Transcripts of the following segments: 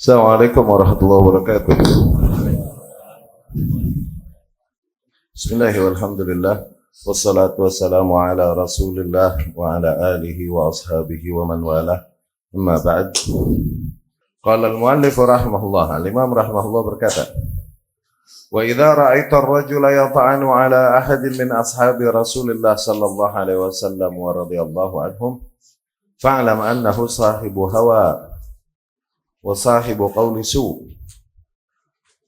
Assalamualaikum warahmatullahi wabarakatuh. Bismillahirrahmanirrahim. Alhamdulillah. Wassalatu wassalamu ala rasulillah wa ala alihi wa ashabihi wa man walah. Amma ba'd. Qala al-muallif rahimahullah, al-imam rahimahullah berkata, wa idza ra'aita ar-rajula yata'anu ala ahadin min ashabi Rasulillah sallallahu alaihi wasallam wa radhiyallahu anhum fa'lam annahu sahibu hawa wa sahibu qawli su'.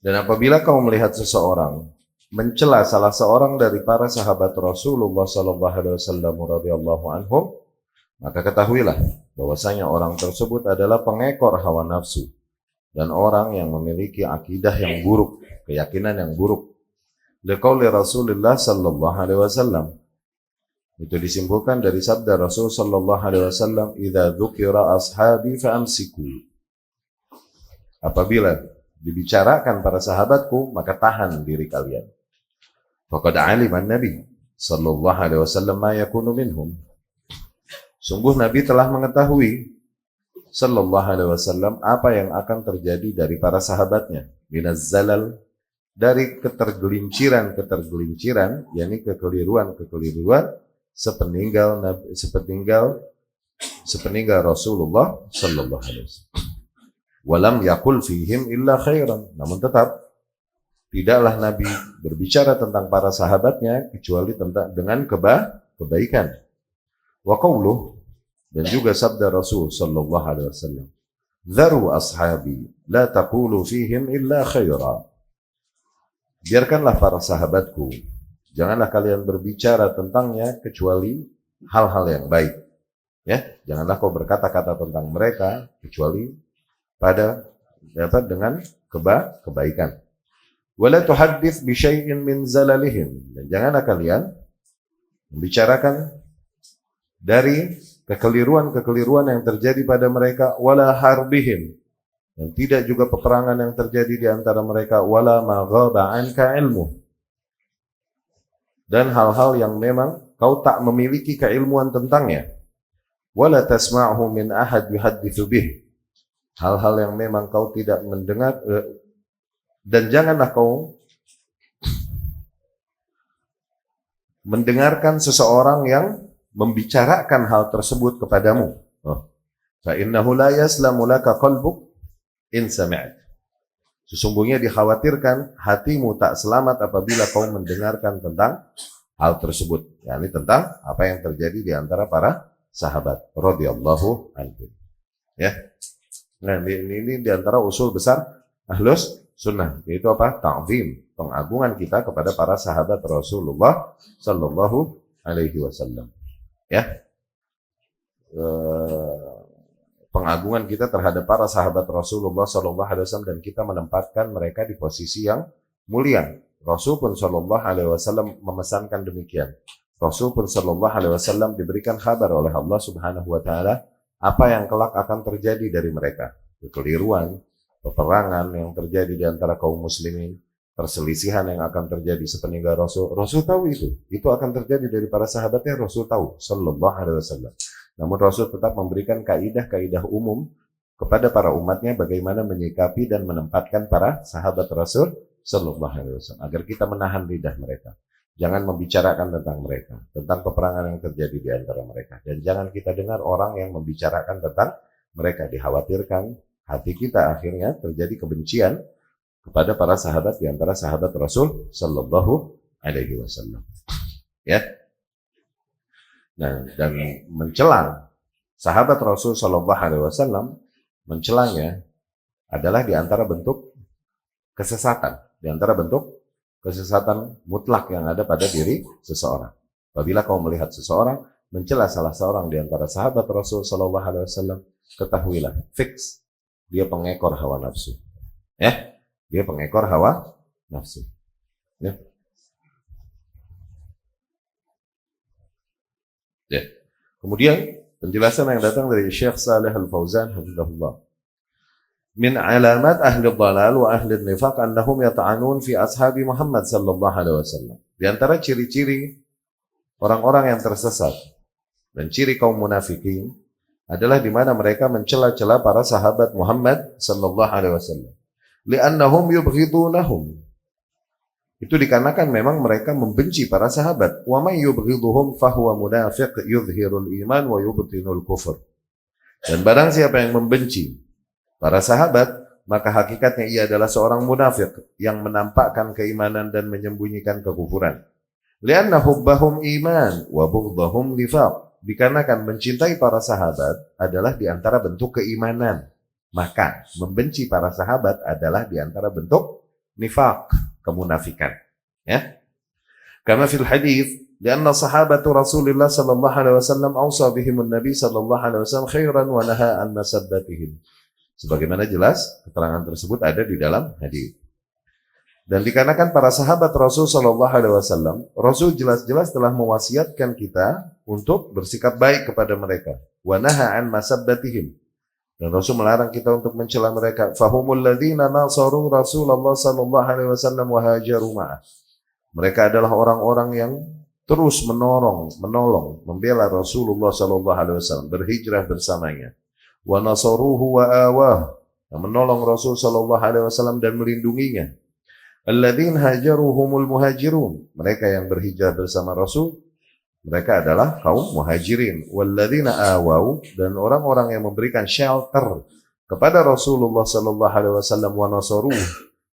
Dan apabila kau melihat seseorang mencela salah seorang dari para sahabat Rasulullah sallallahu alaihi wasallam radhiyallahu anhum, maka ketahuilah bahwasanya orang tersebut adalah pengekor hawa nafsu dan orang yang memiliki akidah yang buruk, keyakinan yang buruk. Liqauli Rasulullah sallallahu alaihi wasallam, itu disimpulkan dari sabda Rasul sallallahu alaihi wasallam, idza dzukira ashabi fa'amsiku. Apabila dibicarakan para sahabatku, maka tahan diri kalian. Faqad alima an-nabi sallallahu alaihi wasallam ma yakunu minhum. Sungguh Nabi telah mengetahui sallallahu alaihi wasallam apa yang akan terjadi dari para sahabatnya, minaz zalal, dari ketergelinciran, yakni kekeliruan sepeninggal Rasulullah sallallahu alaihi wasallam. Walam yakul fihim illa khairan. Namun tetap tidaklah Nabi berbicara tentang para sahabatnya kecuali dengan kebaikan. Wa qawluh, dan juga sabda Rasul sallallahu alaihi wasallam, "Dharu ashabi la taqulu fihim illa khaira." Biarkanlah para sahabatku, janganlah kalian berbicara tentangnya kecuali hal-hal yang baik. Ya, janganlah kau berkata-kata tentang mereka kecuali dengan kebaikan. Wala tuhaddits bi syai'in min zalalihim, dan janganlah kalian membicarakan dari kekeliruan yang terjadi pada mereka, wala harbihim, dan tidak juga peperangan yang terjadi di antara mereka, wala ma ghaba anka ilmu, dan hal-hal yang memang kau tak memiliki keilmuan tentangnya, wala tasma'hu min ahad yuhadditsu bih, hal-hal yang memang kau tidak mendengar, dan janganlah kau mendengarkan seseorang yang membicarakan hal tersebut kepadamu. Fa innahu la yaslamu laka qalbuk in sami'at. Sesungguhnya dikhawatirkan hatimu tak selamat apabila kau mendengarkan tentang hal tersebut, yakni tentang apa yang terjadi di antara para sahabat radhiyallahu anhum. Ya. Nah, ini di antara usul besar Ahlus Sunnah, yaitu apa? Ta'zim, pengagungan kita kepada para sahabat Rasulullah sallallahu alaihi wasallam. Ya. Pengagungan kita terhadap para sahabat Rasulullah sallallahu alaihi wasallam, dan kita menempatkan mereka di posisi yang mulia. Rasul pun sallallahu alaihi wasallam memesankan demikian. Rasul pun sallallahu alaihi wasallam diberikan kabar oleh Allah Subhanahu wa taala apa yang kelak akan terjadi dari mereka. Kekeliruan, peperangan yang terjadi di antara kaum muslimin, perselisihan yang akan terjadi sepeninggal Rasul. Rasul tahu itu akan terjadi dari para sahabatnya. Rasul tahu sallallahu alaihi wasallam. Namun Rasul tetap memberikan kaidah-kaidah umum kepada para umatnya bagaimana menyikapi dan menempatkan para sahabat Rasul sallallahu alaihi wasallam, agar kita menahan lidah mereka. Jangan membicarakan tentang mereka, tentang peperangan yang terjadi di antara mereka. Dan jangan kita dengar orang yang membicarakan tentang mereka. Dikhawatirkan hati kita akhirnya terjadi kebencian kepada para sahabat di antara sahabat Rasul sallallahu alaihi wasallam. Ya. Nah, dan mencela sahabat Rasul sallallahu alaihi wasallam, mencelanya adalah di antara bentuk kesesatan, di antara bentuk kesesatan mutlak yang ada pada diri seseorang. Apabila kau melihat seseorang mencela salah seorang di antara sahabat Rasul sallallahu alaihi wasallam, ketahuilah fix dia pengekor hawa nafsu. Ya, dia pengekor hawa nafsu. Ya. Ya. Kemudian penjelasan yang datang dari Syekh Shalih Al-Fauzan hafizahullah. Min alamat ahli dhalal wa ahli nifaq annahum yata'anun fi ashabi Muhammad sallallahu alaihi wasallam. Di antara ciri-ciri orang-orang yang tersesat dan ciri kaum munafikin adalah di mana mereka mencela-cela para sahabat Muhammad sallallahu alaihi wasallam. Li'annahum yubghidunahum. Itu dikarenakan memang mereka membenci para sahabat. Wa may yubghiduhum fahuwa munafiq yudhhirul iman wa yubtinul kufur. Dan barang siapa yang membenci para sahabat, maka hakikatnya ia adalah seorang munafik yang menampakkan keimanan dan menyembunyikan kekufuran. Lianna hubbahum iman wa bughdahum nifaq. Dikarenakan mencintai para sahabat adalah di antara bentuk keimanan, maka membenci para sahabat adalah di antara bentuk nifaq, kemunafikan. Ya. Kama fil hadis, lianna sahabatu Rasulillah sallallahu alaihi wasallam awsa bihimun Nabi sallallahu alaihi wasallam khairan wa naha an masabbatihim. Sebagaimana jelas keterangan tersebut ada di dalam hadis. Dan dikarenakan para sahabat Rasul sallallahu alaihi wasallam, Rasul jelas-jelas telah mewasiatkan kita untuk bersikap baik kepada mereka. Wa naha an masabbatihim. Dan Rasul melarang kita untuk mencela mereka. Fahumul ladzina nasaru Rasulullah sallallahu alaihi wasallam wa hajaru ma'ah. Mereka adalah orang-orang yang terus menolong, membela Rasulullah sallallahu alaihi wasallam, berhijrah bersamanya. Wa nasaruhu wa awah. Menolong Rasul sallallahu alaihi wasallam dan melindunginya. Alladzina hajaruhumul muhajirun. Mereka yang berhijrah bersama Rasul, mereka adalah kaum muhajirin. Walladzina awau, dan orang-orang yang memberikan shelter kepada Rasulullah sallallahu alaihi wasallam wa nasaruh,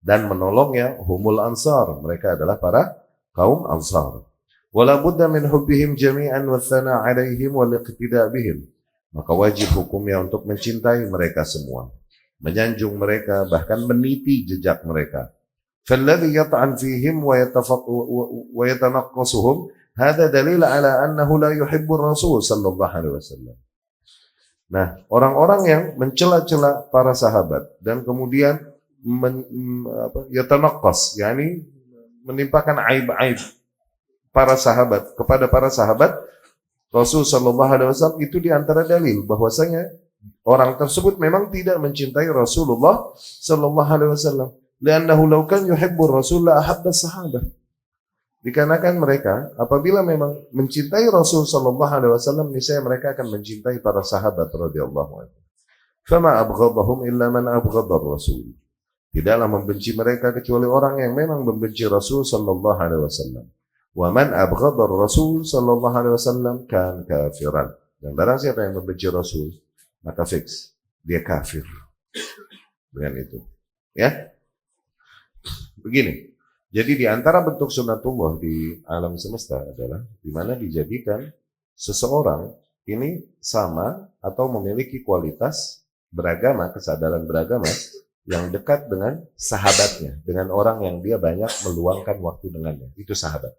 dan menolongnya, humul ansar. Mereka adalah para kaum ansar. Wala budda min hubbihim jami'an wa thana 'alaihim wal iqtida' bihim. Maka wajib hukumnya untuk mencintai mereka semua, menyanjung mereka, bahkan meniti jejak mereka. فالذي يطعن فيهم ويتنقصهم هذا دليل على أنه لا يحب الرسول صلى الله عليه وسلم. Nah, orang-orang yang mencela-cela para sahabat dan kemudian yatanaqqas, yakni menimpakan aib-aib para sahabat kepada para sahabat Rasul sallallahu alaihi wasallam, itu di antara dalil bahwasanya orang tersebut memang tidak mencintai Rasulullah sallallahu alaihi wasallam. Liannahu law kan yuhibbur Rasul la ahabba sahabah. Dikarenakan mereka apabila memang mencintai Rasul sallallahu alaihi wasallam, niscaya mereka akan mencintai para sahabat radhiyallahu anhu. Fama abghadahum illa man abghadar Rasul. Tidaklah membenci mereka kecuali orang yang memang membenci Rasul sallallahu alaihi wasallam. Wa man abghadar Rasul sallallahu alaihi wasallam kan kafiran. Dan barang siapa yang membenci Rasul, maka fix dia kafir. Dengan itu. Ya? Begini, jadi di antara bentuk sunatullah di alam semesta adalah di mana dijadikan seseorang ini sama atau memiliki kualitas beragama, kesadaran beragama yang dekat dengan sahabatnya, dengan orang yang dia banyak meluangkan waktu dengannya. Itu sahabat.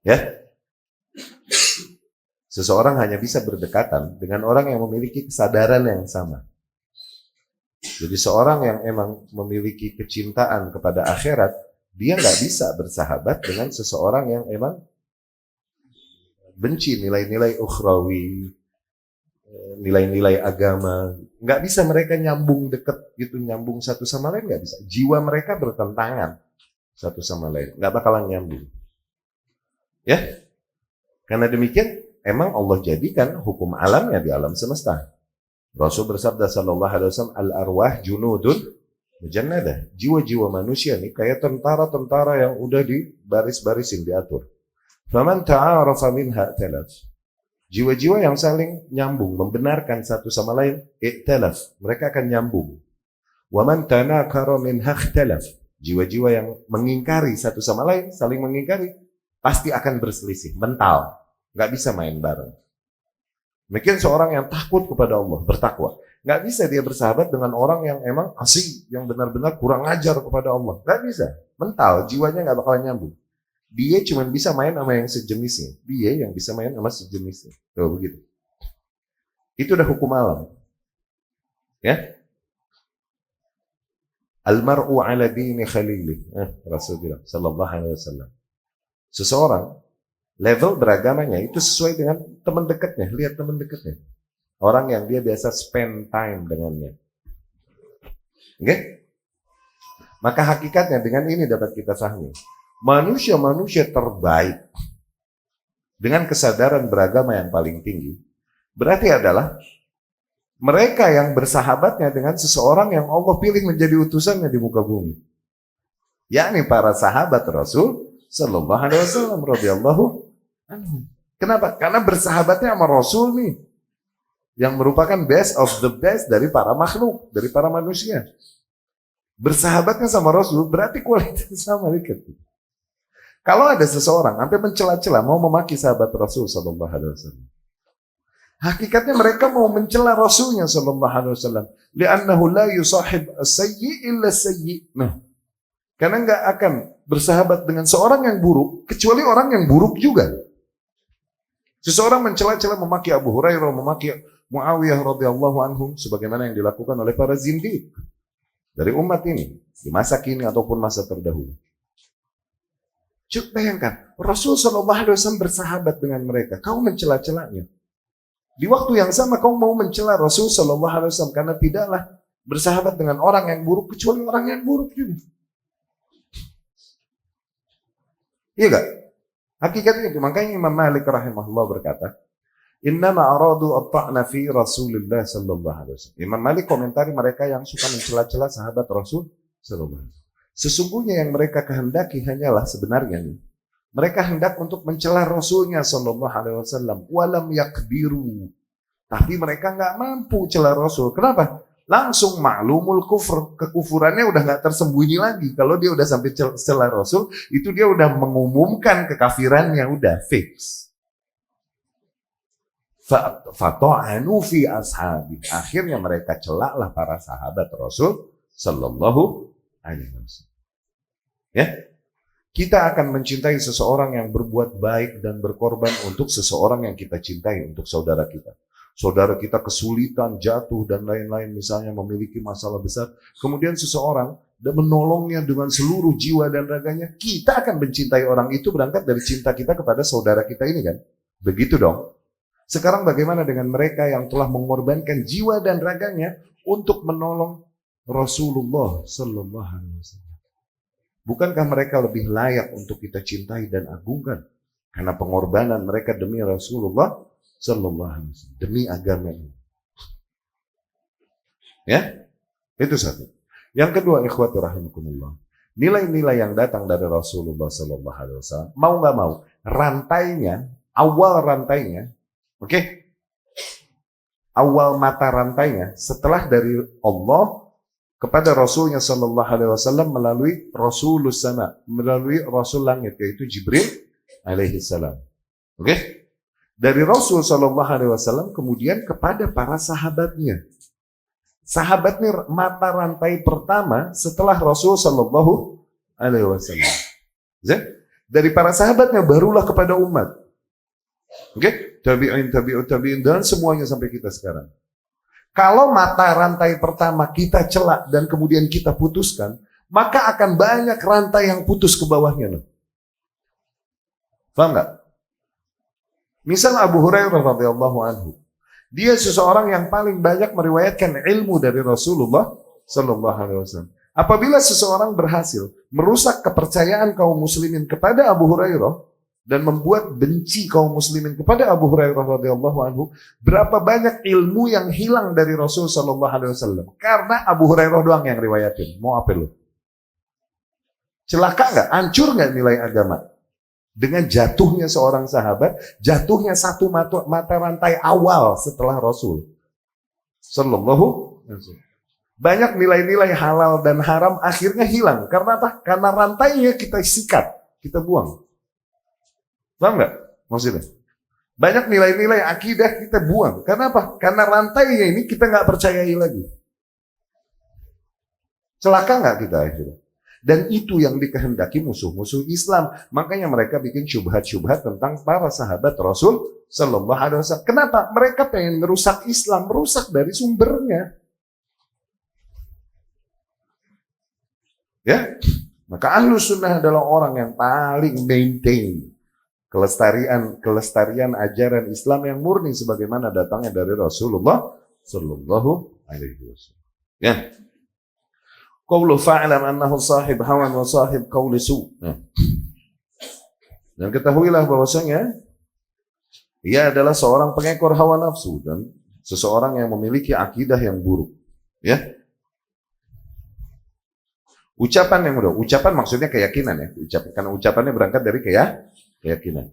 Ya? Seseorang hanya bisa berdekatan dengan orang yang memiliki kesadaran yang sama. Jadi seorang yang emang memiliki kecintaan kepada akhirat, dia nggak bisa bersahabat dengan seseorang yang emang benci nilai-nilai ukhrawi, nilai-nilai agama. Nggak bisa mereka nyambung deket gitu, nyambung satu sama lain nggak bisa. Jiwa mereka bertentangan satu sama lain, nggak bakalan nyambung. Ya, karena demikian emang Allah jadikan hukum alamnya di alam semesta. Rasul bersabda sallallahu alaihi wasallam, al-arwah junudun mujannadah. Jiwa-jiwa manusia nih kayak tentara-tentara yang udah dibaris-barisin, diatur. Faman ta'arafa minha talaf. Jiwa-jiwa yang saling nyambung, membenarkan satu sama lain, iktalaf. Mereka akan nyambung. Wa man tanakara minha ikhtalaf. Jiwa-jiwa yang mengingkari satu sama lain, saling mengingkari, pasti akan berselisih, mental. Nggak bisa main bareng. Mungkin seorang yang takut kepada Allah, bertakwa. Nggak bisa dia bersahabat dengan orang yang emang asing, yang benar-benar kurang ajar kepada Allah. Nggak bisa. Mental, jiwanya nggak bakalan nyambung. Dia cuma bisa main sama yang sejenisnya. Dia yang bisa main sama sejenisnya. Tuh, begitu. Itu udah hukum alam. Ya. Al-mar'u ala dini khalili. Rasulullah sallallahu alaihi wasallam. Seseorang level beragamanya itu sesuai dengan teman dekatnya. Lihat teman dekatnya. Orang yang dia biasa spend time dengannya. Oke? Maka hakikatnya dengan ini dapat kita pahami. Manusia-manusia terbaik dengan kesadaran beragama yang paling tinggi berarti adalah Mereka yang bersahabatnya dengan seseorang yang Allah pilih menjadi utusannya di muka bumi. Yakni para sahabat Rasul Sallallahu Alaihi Wasallam radhiyallahu anhum. Kenapa? Karena bersahabatnya sama Rasul nih, yang merupakan best of the best dari para makhluk, dari para manusia. Bersahabatnya sama Rasul berarti kualitasnya sama dikit. Kalau ada seseorang sampai mencela-cela mau memaki sahabat Rasul Sallallahu Alaihi Wasallam, hakikatnya mereka mau mencela Rasulnya Sallallahu Alaihi Wasallam. Li'annahu la yusahib as-sayyi illa as-sayyi. Nah, karena nggak akan bersahabat dengan seorang yang buruk kecuali orang yang buruk juga. Seseorang mencela-cela memaki Abu Hurairah, memaki Muawiyah radhiyallahu anhum sebagaimana yang dilakukan oleh para zindiq dari umat ini di masa kini ataupun masa terdahulu. Coba bayangkan, Rasul Sallallahu Alaihi Wasallam bersahabat dengan mereka, kau mencela-celanya. Di waktu yang sama kau mau mencela Rasul Sallallahu Alaihi Wasallam karena tidaklah bersahabat dengan orang yang buruk kecuali orang yang buruk juga. Iya gak? Hakikatnya itu. Makanya Imam Malik rahimahullah berkata, innama aradu at-ta'na fi Rasulillah sallallahu alaihi wasallam. Imam Malik komentari mereka yang suka mencela-cela sahabat Rasul sallallahu alaihi wasallam. Sesungguhnya yang mereka kehendaki hanyalah sebenarnya nih, mereka hendak untuk mencela Rasulnya sallallahu alaihi wasallam, walam yakbiru. Tapi mereka nggak mampu cela Rasul. Kenapa? Langsung maklumul kufur, kekufurannya udah nggak tersembunyi lagi. Kalau dia udah sampai cela Rasul, itu dia udah mengumumkan kekafirannya, udah fix. Fato'anu fi ashabi. Akhirnya mereka celaklah para sahabat Rasul sallallahu alaihi wasallam. Ya, kita akan mencintai seseorang yang berbuat baik dan berkorban untuk seseorang yang kita cintai, untuk saudara kita. Saudara kita kesulitan, jatuh, dan lain-lain, misalnya memiliki masalah besar. Kemudian seseorang menolongnya dengan seluruh jiwa dan raganya. Kita akan mencintai orang itu berangkat dari cinta kita kepada saudara kita ini kan. Begitu dong. Sekarang bagaimana dengan mereka yang telah mengorbankan jiwa dan raganya untuk menolong Rasulullah Sallallahu Alaihi Wasallam? Bukankah mereka lebih layak untuk kita cintai dan agungkan? Karena pengorbanan mereka demi Rasulullah Sallallahu Alaihi Wasallam, demi agama ini. Ya, itu satu. Yang kedua, ikhwati rahimakumullah, nilai-nilai yang datang dari Rasulullah Sallallahu Alaihi Wasallam, mau nggak mau, rantainya, awal rantainya, oke, awal mata rantainya setelah dari Allah kepada Rasulnya Sallallahu Alaihi Wasallam melalui Rasulus Sama, melalui Rasul langit, yaitu Jibril alaihi salam. Oke? Dari Rasul Sallallahu Alaihi Wasallam kemudian kepada para sahabatnya. Sahabatnya mata rantai pertama setelah Rasul Sallallahu Alaihi Wasallam. Dari para sahabatnya barulah kepada umat. Oke? Tabi'in dan semuanya sampai kita sekarang. Kalau mata rantai pertama kita celak dan kemudian kita putuskan, maka akan banyak rantai yang putus ke bawahnya. Paham nggak? Misal Abu Hurairah radhiyallahu anhu, dia seseorang yang paling banyak meriwayatkan ilmu dari Rasulullah Sallallahu Alaihi Wasallam. Apabila seseorang berhasil merusak kepercayaan kaum muslimin kepada Abu Hurairah dan membuat benci kaum muslimin kepada Abu Hurairah radhiyallahu anhu, berapa banyak ilmu yang hilang dari Rasul Sallallahu Alaihi Wasallam karena Abu Hurairah doang yang riwayatin. Mau apa lu? Celaka nggak? Hancur nggak nilai agama? Dengan jatuhnya seorang sahabat, jatuhnya satu mata rantai awal setelah Rasul Sallallahu Alaihi Wasallam. Banyak nilai-nilai halal dan haram akhirnya hilang. Karena apa? Karena rantainya kita sikat, kita buang. Paham nggak maksudnya? Banyak nilai-nilai akidah kita buang. Karena apa? Karena rantainya ini kita nggak percayai lagi. Celaka nggak kita akhirnya? Dan itu yang dikehendaki musuh-musuh Islam. Makanya mereka bikin syubhat-syubhat tentang para sahabat Rasul Sallallahu Alaihi Wasallam. Kenapa? Mereka pengen merusak Islam, merusak dari sumbernya. Ya, maka Ahlus Sunnah adalah orang yang paling maintain kelestarian ajaran Islam yang murni sebagaimana datangnya dari Rasulullah Sallallahu Alaihi Wasallam. Ya. Qawlu fa'lam annahu sahib hawan wa sahib qawli su. Dan ketahuilah bahwasanya ia adalah seorang pengekor hawa nafsu dan seseorang yang memiliki akidah yang buruk. Ya, ucapan yang udah, ucapan maksudnya keyakinan ya, ucapan, karena ucapannya berangkat dari keyakinan.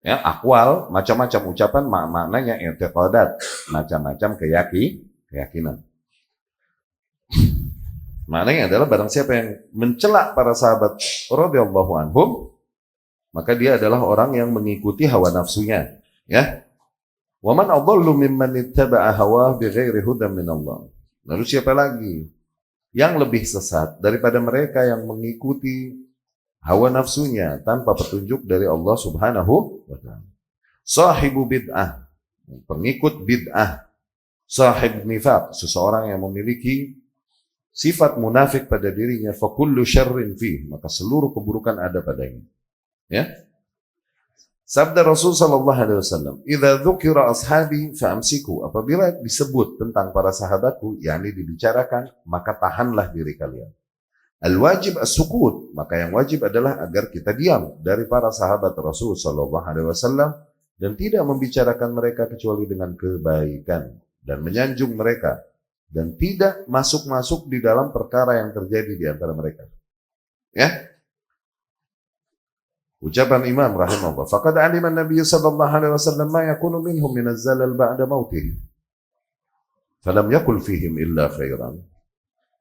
Ya, akwal, macam-macam ucapan maknanya i'tiqadat, macam-macam keyakinan. Maknanya adalah barang siapa yang mencela para sahabat radhiyallahu anhum, maka dia adalah orang yang mengikuti hawa nafsunya, ya. Wa man adallu mimman ittaba'a hawah bighairi hudan min Allah. Lalu siapa lagi yang lebih sesat daripada mereka yang mengikuti hawa nafsunya tanpa petunjuk dari Allah Subhanahu wa taala. Sahibu bid'ah, pengikut bid'ah. Sahib nifaq, seseorang yang memiliki sifat munafik pada dirinya, fa kullu syarrin fi, maka seluruh keburukan ada padanya. Ya. Sabda Rasul sallallahu alaihi wasallam, "Idza dzukira ashabi fa'amsiku." Apabila disebut tentang para sahabatku, yakni dibicarakan, maka tahanlah diri kalian. Al-wajib as-sukut, maka yang wajib adalah agar kita diam dari para sahabat Rasul sallallahu alaihi wasallam dan tidak membicarakan mereka kecuali dengan kebaikan dan menyanjung mereka dan tidak masuk-masuk di dalam perkara yang terjadi di antara mereka. Ya. Ucapan Imam rahimahullah, faqad alima an-nabiy sallallahu alaihi wasallam ma yakunu minhum min az-zalal ba'da mautih. Falam yakul fihim illa khairan.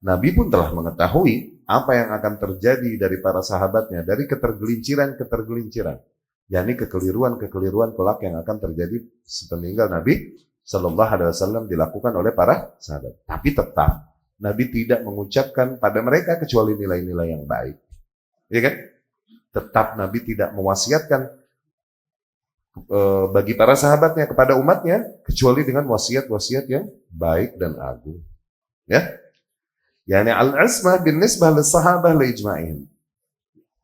Nabi pun telah mengetahui apa yang akan terjadi dari para sahabatnya dari ketergelinciran, yakni kekeliruan kelak yang akan terjadi sepeninggal Nabi sallallahu alaihi wasallam dilakukan oleh para sahabat. Tapi tetap Nabi tidak mengucapkan pada mereka kecuali nilai-nilai yang baik. Iya kan? Tetap Nabi tidak mewasiatkan bagi para sahabatnya kepada umatnya kecuali dengan wasiat-wasiat yang baik dan agung. Ya. Yani al-ismah bin nisbah lis-sahabah li ijma'ihim.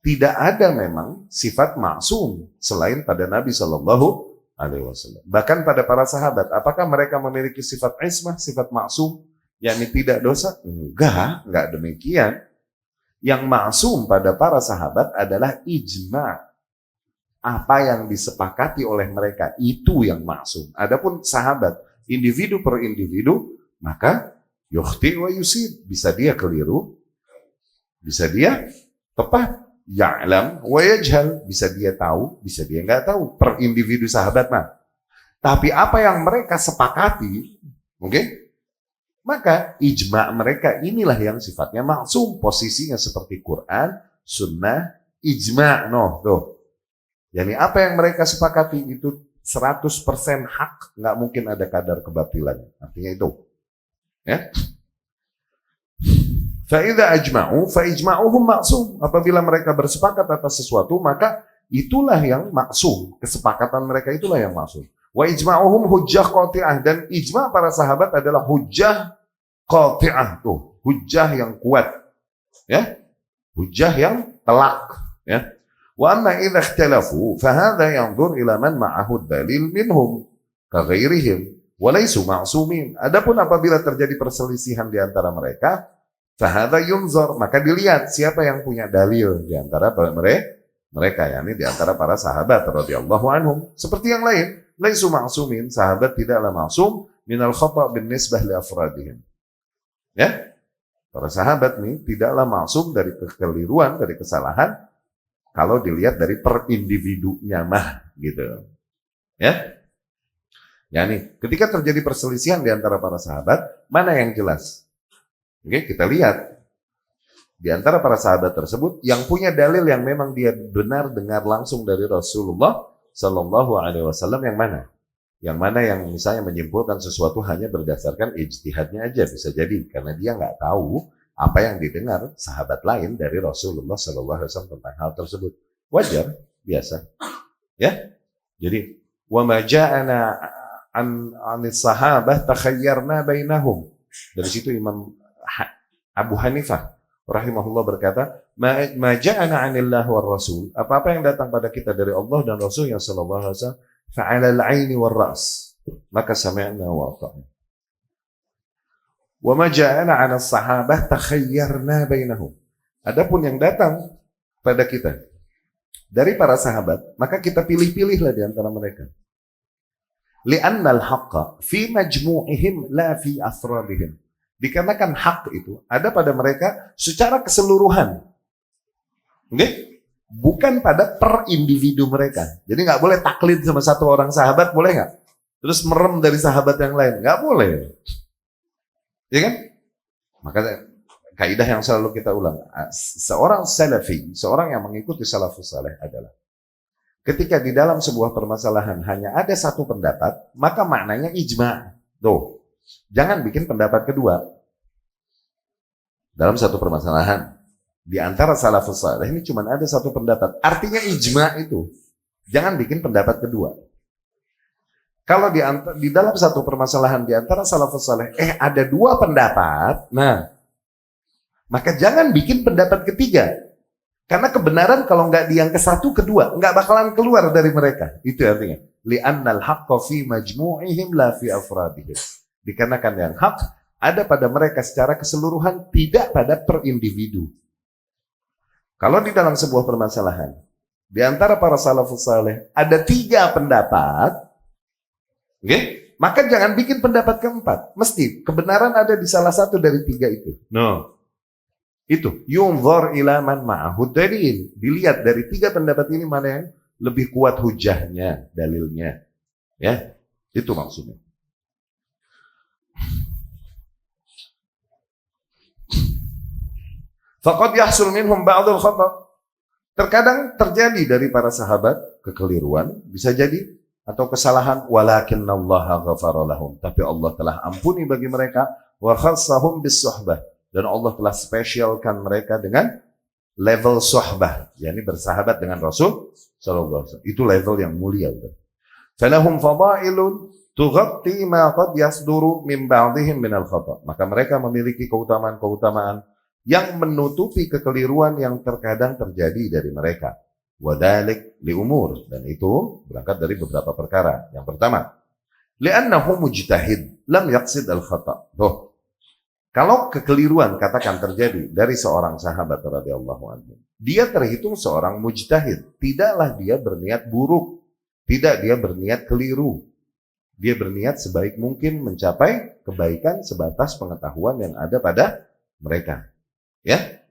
Tidak ada memang sifat maksum selain pada Nabi sallallahu alaihi wasallam. Bahkan pada para sahabat, apakah mereka memiliki sifat ismah, sifat maksum, yakni tidak dosa? Enggak demikian. Yang maksum pada para sahabat adalah ijma'. Apa yang disepakati oleh mereka, itu yang maksum. Adapun sahabat, individu per individu, maka yukhti wa yusib. Bisa dia keliru, bisa dia tepat. Ya'lam wa yajhal. Bisa dia tahu, bisa dia nggak tahu. Per individu sahabat mah. Tapi apa yang mereka sepakati, oke? Maka ijma' mereka inilah yang sifatnya maksum, posisinya seperti Quran, sunnah, ijma'. Tuh. Jadi apa yang mereka sepakati itu 100% hak, nggak mungkin ada kadar kebatilan. Artinya itu. Ya. Fa'idha ajma'u, fa'ijma'uhum maksum. Apabila mereka bersepakat atas sesuatu, maka itulah yang maksum. Kesepakatan mereka itulah yang maksum. Wa ijma'uhum hujjah qati'ah, dan ijma' para sahabat adalah hujjah qati'ah, tuh, hujjah yang kuat, ya, hujjah yang telak, ya. Wa amma idza ikhtalafu fa hadha yanzur ila man ma'ahu dalil minhum ka ghairihim wa laysu ma'sumin. Adapun apabila terjadi perselisihan di antara mereka, fa hadha yunzar, maka dilihat siapa yang punya dalil di antara mereka, yakni di antara para sahabat radhiyallahu anhum. Seperti yang lain, laisu ma'sumin, sahabat tidaklah maksum minal khata' bin nisbah li afradihim. Ya, para sahabat nih tidaklah maksum dari kekeliruan, dari kesalahan kalau dilihat dari per individunya mah, gitu. Ya, yakni ketika terjadi perselisihan di antara para sahabat, mana yang jelas? Oke, kita lihat di antara para sahabat tersebut yang punya dalil yang memang dia benar dengar langsung dari Rasulullah Sallallahu Alaihi Wasallam yang mana? Yang mana yang misalnya menyimpulkan sesuatu hanya berdasarkan ijtihadnya aja, bisa jadi karena dia nggak tahu apa yang didengar sahabat lain dari Rasulullah Sallallahu Alaihi Wasallam tentang hal tersebut. Wajar, biasa, ya. Jadi wa ma ja'ana an sahabah takhayyarna bainahum. Dari situ Imam Abu Hanifah rahimahullah berkata, ma ja'ana 'anillah war rasul, apa-apa yang datang pada kita dari Allah dan Rasul yang sallallahu alaihi wasallam, fa'ala al-'aini war ra's, maka sami'na wa ata'na. Wa ma ja'ana 'ala as-sahabah takhayyarna bainahum. Adapun yang datang pada kita dari para sahabat, maka kita pilih-pilihlah di antara mereka. Li'annal haqqa fi majmu'ihim la fi afradihim. Dikarenakan hak itu ada pada mereka secara keseluruhan. Okay? Bukan pada per individu mereka. Jadi nggak boleh taklid sama satu orang sahabat, boleh nggak? Terus merem dari sahabat yang lain, nggak boleh. Ya kan? Maka kaidah yang selalu kita ulang, seorang salafi, seorang yang mengikuti salafus saleh adalah ketika di dalam sebuah permasalahan hanya ada satu pendapat, maka maknanya ijma. Tuh, jangan bikin pendapat kedua. Dalam satu permasalahan, di antara salafus saleh ini cuma ada satu pendapat. Artinya ijma itu. Jangan bikin pendapat kedua. Kalau di dalam satu permasalahan di antara salafus saleh, ada dua pendapat, nah, maka jangan bikin pendapat ketiga. Karena kebenaran kalau nggak di yang ke satu, kedua, nggak bakalan keluar dari mereka. Itu artinya. Li'annal haqqa fi majmu'ihim la fi afradihim. Dikarenakan yang hak ada pada mereka secara keseluruhan, tidak pada per individu. Kalau di dalam sebuah permasalahan, di antara para salafus saleh ada 3 pendapat, okay? Maka jangan bikin pendapat keempat. Mesti kebenaran ada di salah satu dari 3 itu. No. Itu yunzar ila man ma'ahu dalil. Dilihat dari 3 pendapat ini mana yang lebih kuat hujahnya, dalilnya. Ya, itu maksudnya. Faqad yahsul minhum ba'dul khata'. Terkadang terjadi dari para sahabat kekeliruan, bisa jadi, atau kesalahan, walakinnallaha ghafara lahum. Tapi Allah telah ampuni bagi mereka, wa khassahum bis suhbah. Dan Allah telah spesialkan mereka dengan level sohbah, yakni bersahabat dengan Rasul sallallahu alaihi wasallam. Itu level yang mulia. Falahum fadailun tughatti ma qad yasduru min ba'dihim min al-khata'. Maka mereka memiliki keutamaan-keutamaan yang menutupi kekeliruan yang terkadang terjadi dari mereka. Wadalik li umur, dan itu berangkat dari beberapa perkara. Yang pertama, li'annahu mujtahid lam yaqsid al-khata'. Kalau kekeliruan katakan terjadi dari seorang sahabat radhiyallahu anhu, dia terhitung seorang mujtahid. Tidaklah dia berniat buruk, tidak dia berniat keliru. Dia berniat sebaik mungkin mencapai kebaikan sebatas pengetahuan yang ada pada mereka. Ya,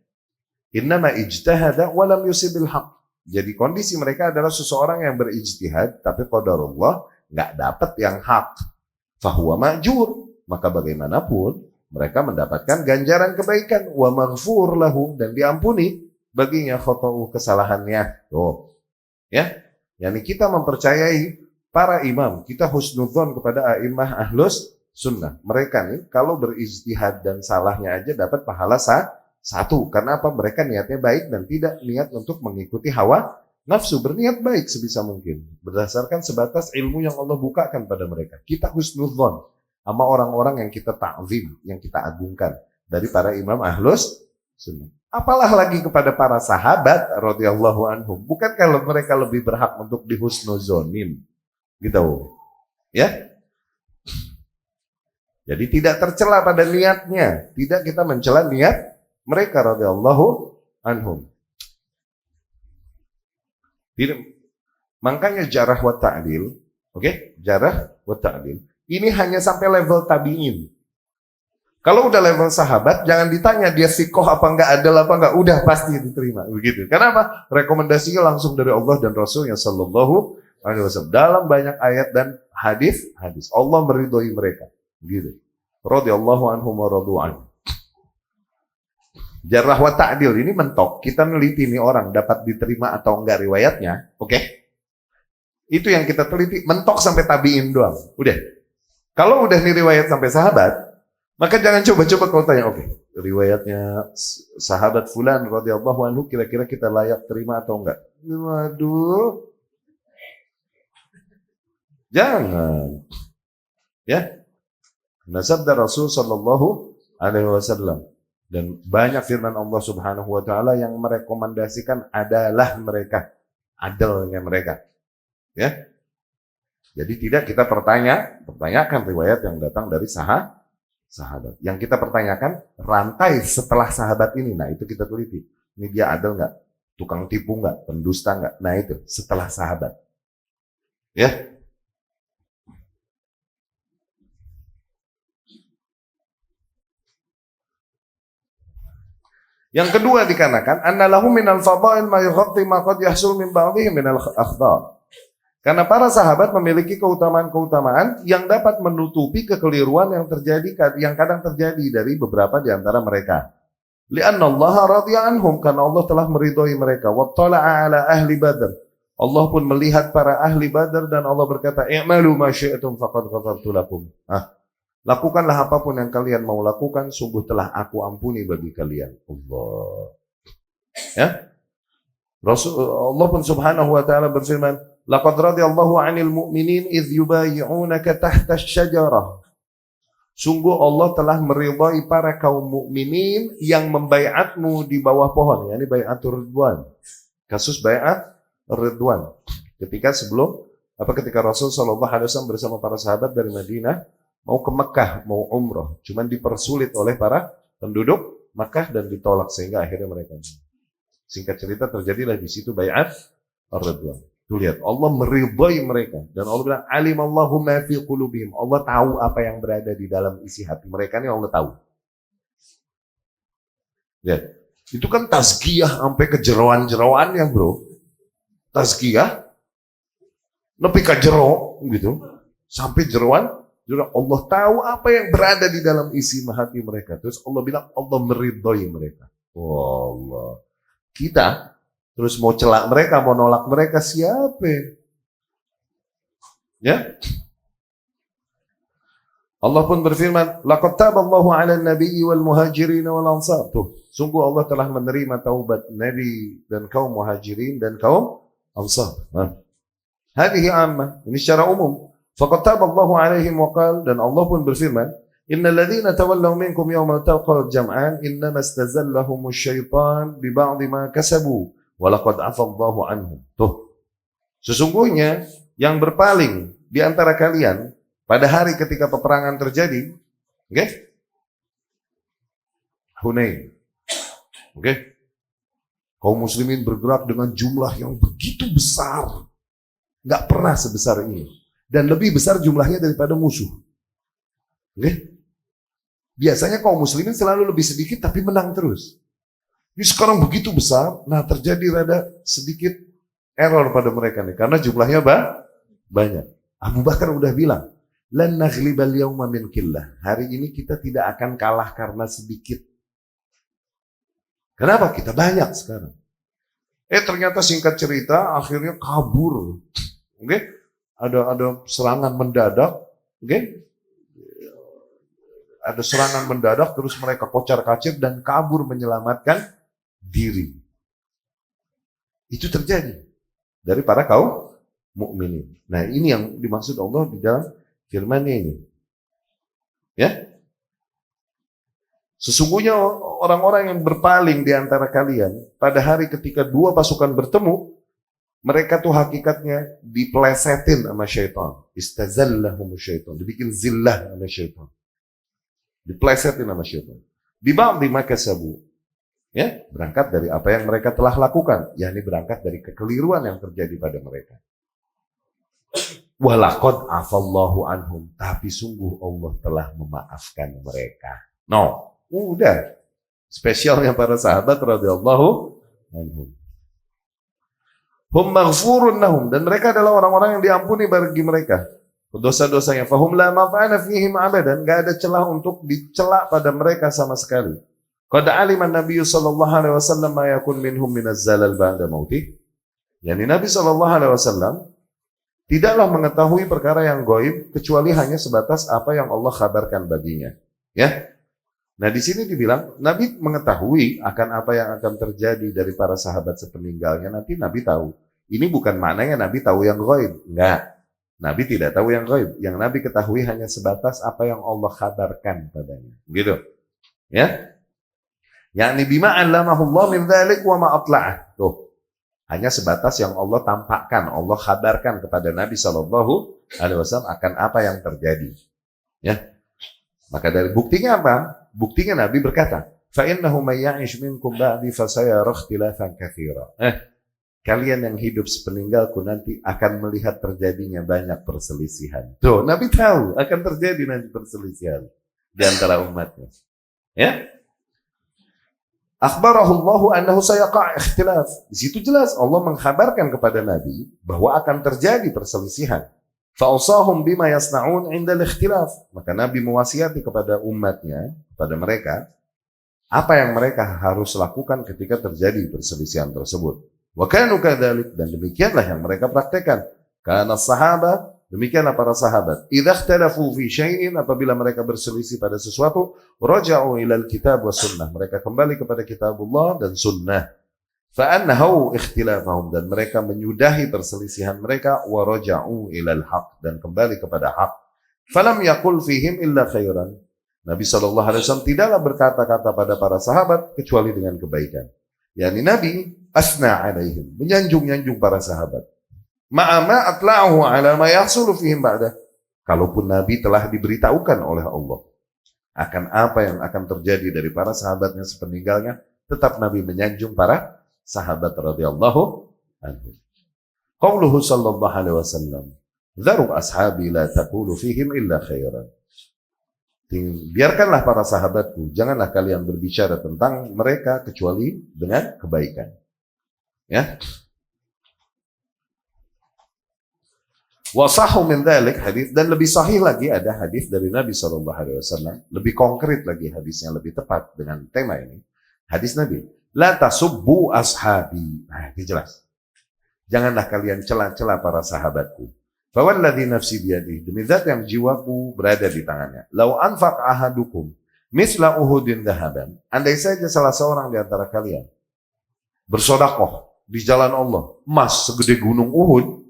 innama ijtahada wa lam yusibil haq. Jadi kondisi mereka adalah seseorang yang berijtihad, tapi qadarullah nggak dapat yang hak. Fahuwa ma'jur. Maka bagaimanapun mereka mendapatkan ganjaran kebaikan, wa maghfur lahu, dan diampuni baginya khata'u, kesalahannya. Tuh. Ya. Yani kita mempercayai para imam, kita husnudzon kepada a'immah ahlus sunnah. Mereka nih kalau berijtihad dan salahnya aja dapat pahala satu. Karena apa? Mereka niatnya baik dan tidak niat untuk mengikuti hawa nafsu, berniat baik sebisa mungkin. Berdasarkan sebatas ilmu yang Allah bukakan pada mereka. Kita husnudzon sama orang-orang yang kita ta'zim, yang kita agungkan dari para imam ahlus sunnah. Apalah lagi kepada para sahabat radhiyallahu anhum. Bukan kalau mereka lebih berhak untuk dihusnuzonin, gitu. Ya. Jadi tidak tercela pada niatnya, tidak kita mencela niat mereka radhiyallahu anhum. Makanya jarah wa ta'dil, oke? Jarah wa ta'dil. Ini hanya sampai level tabi'in. Kalau udah level sahabat, jangan ditanya dia sikoh apa enggak, adil apa enggak, udah pasti diterima. Begitu. Kenapa? Rekomendasinya langsung dari Allah dan Rasulnya sallallahu alaihi wasallam. Dalam banyak ayat dan hadis, Allah meridhoi mereka. Begitu. Radhiyallahu anhum wa radu anhu. Jarah wa ta'dil ini mentok. Kita neliti nih orang dapat diterima atau enggak riwayatnya. Oke? Itu yang kita teliti, mentok sampai tabi'in doang. Udah. Kalau udah nih riwayat sampai sahabat, maka jangan coba-coba kau tanya, oke, riwayatnya sahabat fulan radhiyallahu anhu kira-kira kita layak terima atau enggak? Waduh. Jangan. Ya. Nasabda Rasul sallallahu alaihi wasallam, dan banyak firman Allah Subhanahu wa taala yang merekomendasikan adalah mereka, adalnya mereka. Ya. Jadi tidak kita pertanyakan riwayat yang datang dari sahabat. Yang kita pertanyakan rantai setelah sahabat ini. Nah itu kita teliti. Ini dia adil nggak? Tukang tipu nggak? Pendusta nggak? Nah itu setelah sahabat. Ya. Yang kedua dikarenakan annalahu minal fadail ma yughatti ma qad yahsul min ba'dihim minal akhdar. Karena para sahabat memiliki keutamaan-keutamaan yang dapat menutupi kekeliruan yang terjadi, yang kadang terjadi dari beberapa di antara mereka. Li'anna Allah radhiya anhum, karena Allah telah meridhoi mereka. Wa tala'a ala ahli Badr. Allah pun melihat para ahli Badar dan Allah berkata, "I'malu ma syi'tum faqad ghafartu lakum." Lakukanlah apapun yang kalian mau lakukan, sungguh telah aku ampuni bagi kalian. Allah. Ya? Allah pun subhanahu wa ta'ala berfirman, "Laqad radiyallahu 'anil mu'minin idh yubayi'unaka tahta asy-syajarah." Sungguh Allah telah meridhai para kaum mukminin yang membaiatmu di bawah pohon, yakni baiatur ridwan. Kasus baiat Ridwan. Ketika Rasul sallallahu alaihi wasallam bersama para sahabat dari Madinah mau ke Mekah, mau umroh, cuman dipersulit oleh para penduduk Mekah dan ditolak sehingga akhirnya mereka. Singkat cerita terjadilah di situ baiat Ridwan. Tuh lihat, Allah meridhai mereka dan Allah bilang alimallahu ma fi qulubihim. Allah tahu apa yang berada di dalam isi hati mereka, ini Allah tahu. Lihat, itu kan tazkiyah sampai ke jeroan-jeroan ya, Bro. Tazkiyah nepi ka jero gitu sampai jeroan, Allah tahu apa yang berada di dalam isi hati mereka. Terus Allah bilang Allah meridhai mereka. Allah. Kita terus mau celak mereka, mau nolak mereka, siapa? Ya? Allah pun berfirman, "Laqad taballahu 'alan nabiyyi wal muhajirin wal ansar." Tuh, sungguh Allah telah menerima taubat Nabi dan kaum muhajirin dan kaum Ansar. Hadhihi amma, ini secara umum. Faqad taballahu 'alaihim wa qala, dan Allah pun berfirman, "Innal ladzina tawallaw minkum yawmal taqal jam'an innama istazallahum asy-syaitan bi ba'dhi ma kasabu wa laqad 'afallahu 'anhum." Tuh. Sesungguhnya yang berpaling di antara kalian pada hari ketika peperangan terjadi, oke? Hunain. Oke? Kaum muslimin bergerak dengan jumlah yang begitu besar. Nggak pernah sebesar ini. Dan lebih besar jumlahnya daripada musuh. Oke? Biasanya kaum muslimin selalu lebih sedikit tapi menang terus. Ini sekarang begitu besar, nah terjadi rada sedikit error pada mereka nih. Karena jumlahnya banyak. Abu Bakar udah bilang, "Lan naghlibal yawma min qillah." Hari ini kita tidak akan kalah karena sedikit. Kenapa? Kita banyak sekarang. Ternyata singkat cerita akhirnya kabur. Oke? Ada serangan mendadak, oke? Ada serangan mendadak terus mereka kocar-kacir dan kabur menyelamatkan diri. Itu terjadi dari para kaum mukminin. Nah, ini yang dimaksud Allah di dalam firman-Nya ini. Ya? Sesungguhnya orang-orang yang berpaling di antara kalian pada hari ketika dua pasukan bertemu, mereka tuh hakikatnya diplesetin sama syaitan. Istazallahum syaitan. Dibikin zillah sama syaitan. Diplesetin sama syaitan. Biba'dhi ma kasabu. Ya, berangkat dari apa yang mereka telah lakukan, yakni berangkat dari kekeliruan yang terjadi pada mereka. Walaqad afallahu anhum, tapi sungguh Allah telah memaafkan mereka. No. Udah, spesialnya para sahabat radhiyallahu anhum. Hum maghfurun lahum, dan mereka adalah orang-orang yang diampuni bagi mereka dosa-dosanya. Fahum la maf'ana fihim abadan, enggak ada celah untuk dicela pada mereka sama sekali. Qad alima an-nabiy sallallahu alaihi wasallam ma yakun minhum minaz zalal ba'da mautih. Yani Nabi sallallahu alaihi wasallam tidaklah mengetahui perkara yang gaib kecuali hanya sebatas apa yang Allah kabarkan baginya. Ya. Nah, di sini dibilang Nabi mengetahui akan apa yang akan terjadi dari para sahabat sepeninggalnya. Nanti Nabi tahu. Ini bukan maknanya Nabi tahu yang gaib. Enggak. Nabi tidak tahu yang gaib. Yang Nabi ketahui hanya sebatas apa yang Allah kabarkan padanya. Gitu. Ya. Yakni bima 'allamahu Allah min dzalik wa ma atla'ah. Tuh. Hanya sebatas yang Allah tampakkan, Allah kabarkan kepada Nabi sallallahu alaihi wasallam akan apa yang terjadi. Ya. Maka dari buktinya apa? Buktinya Nabi berkata, "Fa innahu may ya'ish minkum ba'di fa sayara ikhtilafan katsira." Kalian yang hidup sepeninggalku nanti akan melihat terjadinya banyak perselisihan. Tuh, Nabi tahu akan terjadi nanti perselisihan di antara umatnya. Ya? Akhbarahullahu annahu sayaqa' ikhtilaf. Di situ jelas Allah mengkhabarkan kepada Nabi bahwa akan terjadi perselisihan. Fa'usahum bima yasna'un 'inda al-ikhtilaf. Maka Nabi mewasiati kepada umatnya, kepada mereka, apa yang mereka harus lakukan ketika terjadi perselisihan tersebut. Wa kanu kadzalik, dan demikianlah yang mereka praktekkan. Karena sahabat, demikianlah para sahabat. Idza ikhtalafu fi syai'in, apabila mereka berselisih pada sesuatu, raja'u ilal kitab was sunnah. Mereka kembali kepada kitabullah dan sunnah. Fa'annahu ikhtilafahum, dan mereka menyudahi perselisihan mereka, wa raja'u ilal haq, dan kembali kepada hak. Falam yaqul fihim illa khairan. Nabi SAW tidaklah berkata-kata pada para sahabat kecuali dengan kebaikan. Yani Nabi asna alaihim, menyanjung-nyanjung para sahabat. Ma'ama atla'ahu ala ma yahsulu fihim ba'dah. Kalaupun Nabi telah diberitahukan oleh Allah akan apa yang akan terjadi dari para sahabatnya sepeninggalnya, tetap Nabi menyanjung para sahabat radhiyallahu anhum. Qauluhu sallallahu alaihi wasallam, "Dharu ashabi la taqulu fihim illa khairan." Biarkanlah para sahabatku, janganlah kalian berbicara tentang mereka kecuali dengan kebaikan. Ya. Wasahu min dzalik, hadis, dan lebih sahih lagi ada hadis dari Nabi SAW, lebih konkret lagi hadisnya, lebih tepat dengan tema ini. Hadis Nabi, la tasubbu ashabi. Nah, ini jelas. Janganlah kalian cela-cela para sahabatku. Fawalladzi nafsi biyadihi, demi zat yang jiwaku berada di tangannya. Lau anfaq ahadukum misla uhudin dhahaban, andai saja salah seorang di antara kalian bersedekah di jalan Allah emas segede gunung Uhud,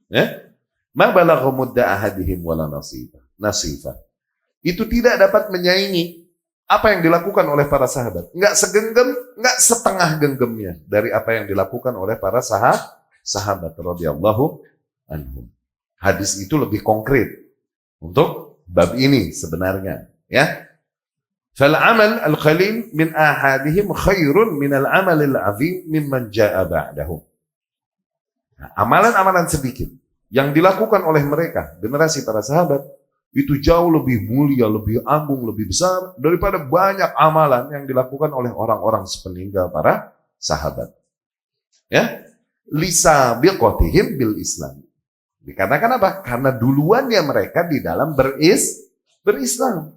ya, ma balagha mudda ahadihim wala nasifa. Itu tidak dapat menyaingi apa yang dilakukan oleh para sahabat. Enggak segenggam, enggak setengah genggamnya dari apa yang dilakukan oleh para sahabat radhiyallahu anhum. Hadis itu lebih konkret untuk bab ini sebenarnya, ya. Fal amal al-qalil min ahadihim khairun min al-amal al-'azim mimman jaa'a ba'dahum. Nah, amalan-amalan sedikit yang dilakukan oleh mereka, generasi para sahabat, itu jauh lebih mulia, lebih agung, lebih besar daripada banyak amalan yang dilakukan oleh orang-orang sepeninggal para sahabat. Ya, lisabiqatihim bil Islam. Dikarenakan apa? Karena duluannya mereka di dalam berislam.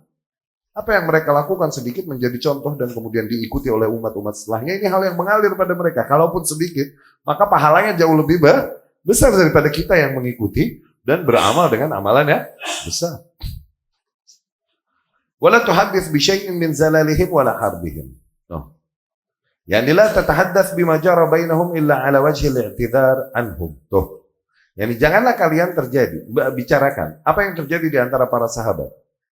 Apa yang mereka lakukan sedikit menjadi contoh dan kemudian diikuti oleh umat-umat setelahnya. Ini hal yang mengalir pada mereka. Kalaupun sedikit, maka pahalanya jauh lebih besar daripada kita yang mengikuti dan beramal dengan amalan yang besar. Wala tuhaddits bi syai'in min zalalihim wala harbihim. Yani la tatahaddatsy bima jara bainahum illa ala wajhi al-i'tidhar anhum. Yani janganlah kalian bicarakan apa yang terjadi di antara para sahabat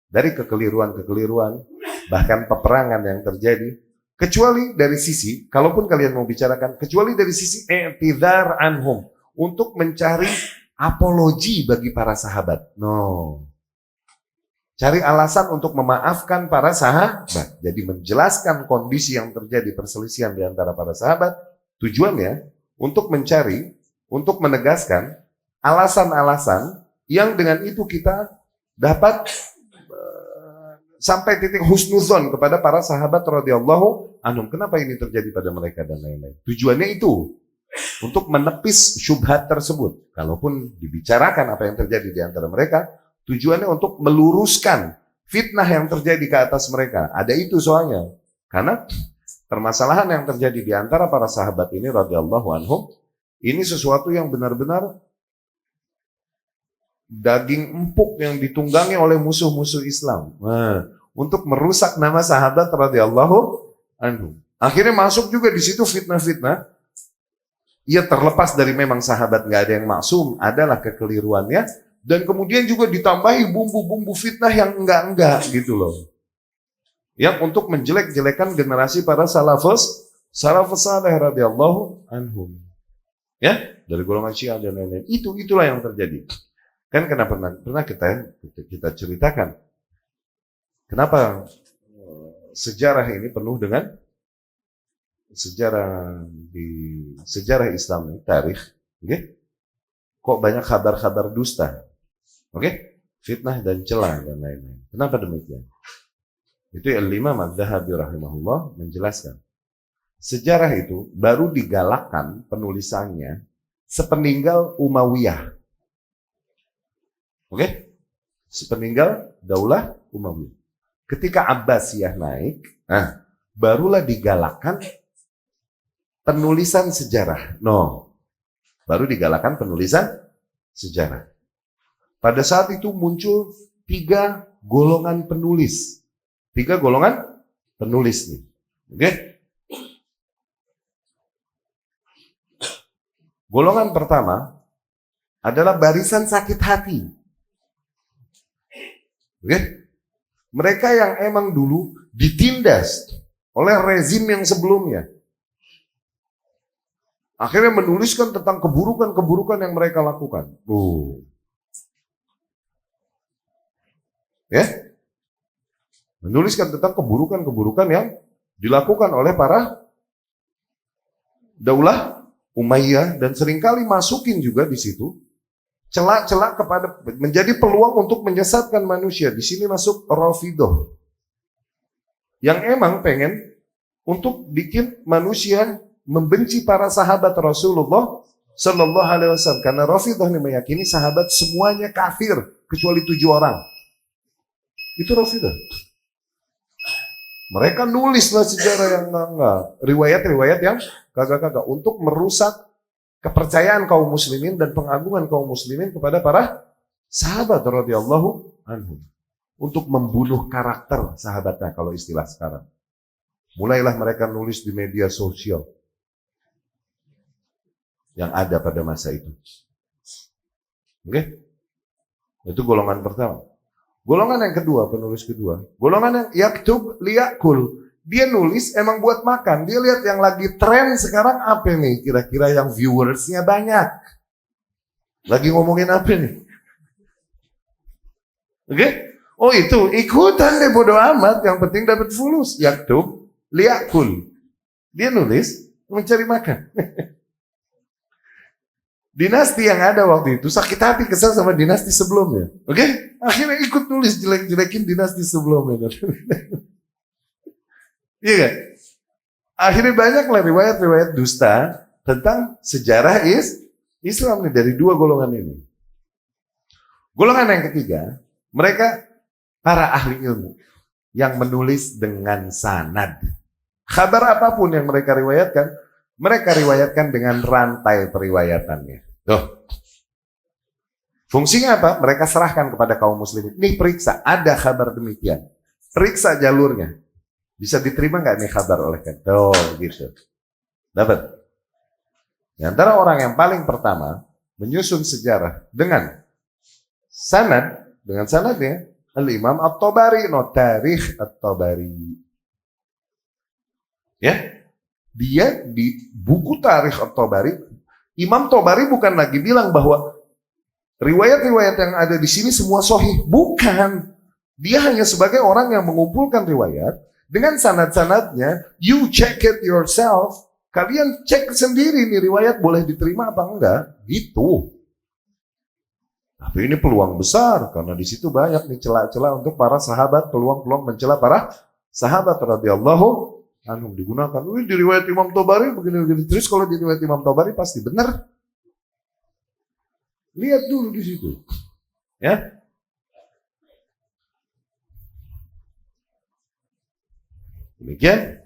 dari kekeliruan-kekeliruan, bahkan peperangan yang terjadi, kecuali dari sisi, kalaupun kalian mau bicarakan, kecuali dari sisi i'tidhar anhum, untuk mencari apologi bagi para sahabat. Cari alasan untuk memaafkan para sahabat. Jadi menjelaskan kondisi yang terjadi perselisihan di antara para sahabat, tujuannya untuk mencari, untuk menegaskan alasan-alasan yang dengan itu kita dapat sampai titik husnuzon kepada para sahabat radhiyallahu anhum. Kenapa ini terjadi pada mereka dan lain-lain. Tujuannya itu untuk menepis syubhat tersebut. Kalaupun dibicarakan apa yang terjadi di antara mereka, tujuannya untuk meluruskan fitnah yang terjadi ke atas mereka. Ada itu soalnya. Karena permasalahan yang terjadi di antara para sahabat ini radhiyallahu anhum, ini sesuatu yang benar-benar daging empuk yang ditunggangi oleh musuh-musuh Islam. Untuk merusak nama sahabat radhiyallahu anhum. Akhirnya masuk juga di situ fitnah-fitnah. Ya terlepas dari memang sahabat nggak ada yang maksum, adalah kekeliruannya, dan kemudian juga ditambahi bumbu-bumbu fitnah yang enggak gitu loh. Yang untuk menjelek-jelekan generasi para salafus saleh radhiyallahu anhum. Ya, dari golongan Syiah dan lain-lain. Itulah yang terjadi. Kan pernah kita ceritakan kenapa sejarah ini penuh dengan sejarah Islam ini, tarikh, okay? Kok banyak kabar-kabar dusta, fitnah dan celah dan lain-lain. Kenapa demikian? Itu Al-Imam Adz-Dzahabi rahimahullah menjelaskan. sejarah itu baru digalakkan penulisannya sepeninggal Umayyah. Oke? Sepeninggal Daulah Umayyah. Ketika Abbasiyah naik, barulah digalakkan penulisan sejarah. Baru digalakkan penulisan sejarah. Pada saat itu muncul 3 golongan penulis. 3 golongan penulis nih. Oke? Golongan pertama adalah barisan sakit hati. Oke? Mereka yang emang dulu ditindas oleh rezim yang sebelumnya. Akhirnya menuliskan tentang keburukan-keburukan yang mereka lakukan. Ya? Menuliskan tentang keburukan-keburukan yang dilakukan oleh para Daulah Umayyah, dan seringkali masukin juga di situ celak-celak kepada, menjadi peluang untuk menyesatkan manusia. Di sini masuk Rafidhah yang emang pengen untuk bikin manusia membenci para sahabat Rasulullah Sallallahu Alaihi Wasallam, karena Rafidhah ini meyakini sahabat semuanya kafir kecuali 7 orang. Itu Rafidhah. Mereka nulislah sejarah yang enggak, riwayat-riwayat yang kagak-kagak untuk merusak kepercayaan kaum muslimin dan pengagungan kaum muslimin kepada para sahabat radhiyallahu anhum, untuk membunuh karakter sahabatnya kalau istilah sekarang. Mulailah mereka nulis di media sosial yang ada pada masa itu. Oke? Itu golongan pertama. Golongan yang kedua, penulis kedua, golongan yang yaktub liyakul. Dia nulis emang buat makan. Dia lihat yang lagi tren sekarang apa nih? Kira-kira yang viewersnya banyak. Lagi ngomongin apa nih? Oke? Oh itu, ikutan deh, bodo amat. Yang penting dapat fulus. Yaktub liyakul. Dia nulis mencari makan. Dinasti yang ada waktu itu sakit hati kesal sama dinasti sebelumnya. Oke? Akhirnya ikut nulis jelek-jelekin dinasti sebelumnya. Iya gak? Akhirnya banyaklah riwayat-riwayat dusta tentang sejarah Islam nih dari 2 golongan ini. Golongan yang ketiga, mereka para ahli ilmu yang menulis dengan sanad. Kabar apapun yang mereka riwayatkan dengan rantai periwayatannya. Fungsinya apa? Mereka serahkan kepada kaum muslimin. Nih periksa, ada kabar demikian. Periksa jalurnya. Bisa diterima nggak nih kabar oleh kalian? Gitu. Dapat. Di antara orang yang paling pertama menyusun sejarah dengan sanadnya Al-Imam At-Tabari, Tarikh At-Tabari. Ya. Dia di buku Tarikh At-Tabari, Imam Tabari bukan lagi bilang bahwa riwayat-riwayat yang ada di sini semua sahih. Bukan. Dia hanya sebagai orang yang mengumpulkan riwayat dengan sanad-sanadnya. You check it yourself. Kalian cek sendiri nih riwayat boleh diterima apa enggak. Gitu. Tapi ini peluang besar karena di situ banyak nih celah-celah untuk para sahabat, peluang-peluang mencela para sahabat radhiyallahu anhum digunakan. Di riwayat Imam Tabari begini-begini. Terus kalau di riwayat Imam Tabari pasti benar. Lihat dulu di situ. Ya. Demikian.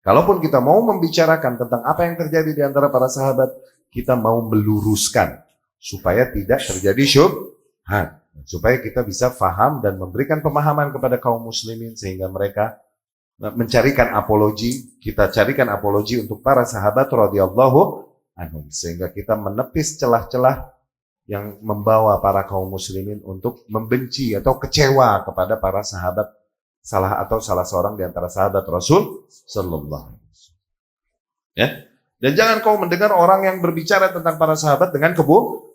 Kalaupun kita mau membicarakan tentang apa yang terjadi di antara para sahabat, kita mau meluruskan supaya tidak terjadi syubhat, supaya kita bisa faham dan memberikan pemahaman kepada kaum muslimin sehingga mereka mencarikan apologi, kita carikan apologi untuk para sahabat radhiyallahu anhum, sehingga kita menepis celah-celah yang membawa para kaum muslimin untuk membenci atau kecewa kepada para sahabat salah seorang di antara sahabat Rasul sallallahu alaihi wasallam. Ya. Dan jangan kau mendengar orang yang berbicara tentang para sahabat dengan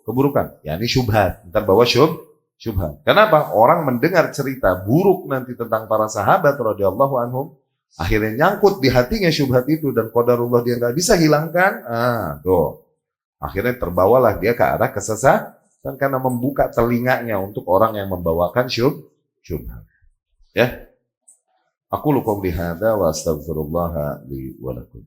keburukan. Ya, ini syubhat. Ntar bawa syubhat. Kenapa? Orang mendengar cerita buruk nanti tentang para sahabat radhiyallahu anhum, akhirnya nyangkut di hatinya syubhat itu dan qadarullah dia nggak bisa hilangkan. Akhirnya terbawalah dia ke arah kesesatan karena membuka telinganya untuk orang yang membawakan syubhat. Ya. Aku qouli hadza wa astaghfirullah li wa lakum.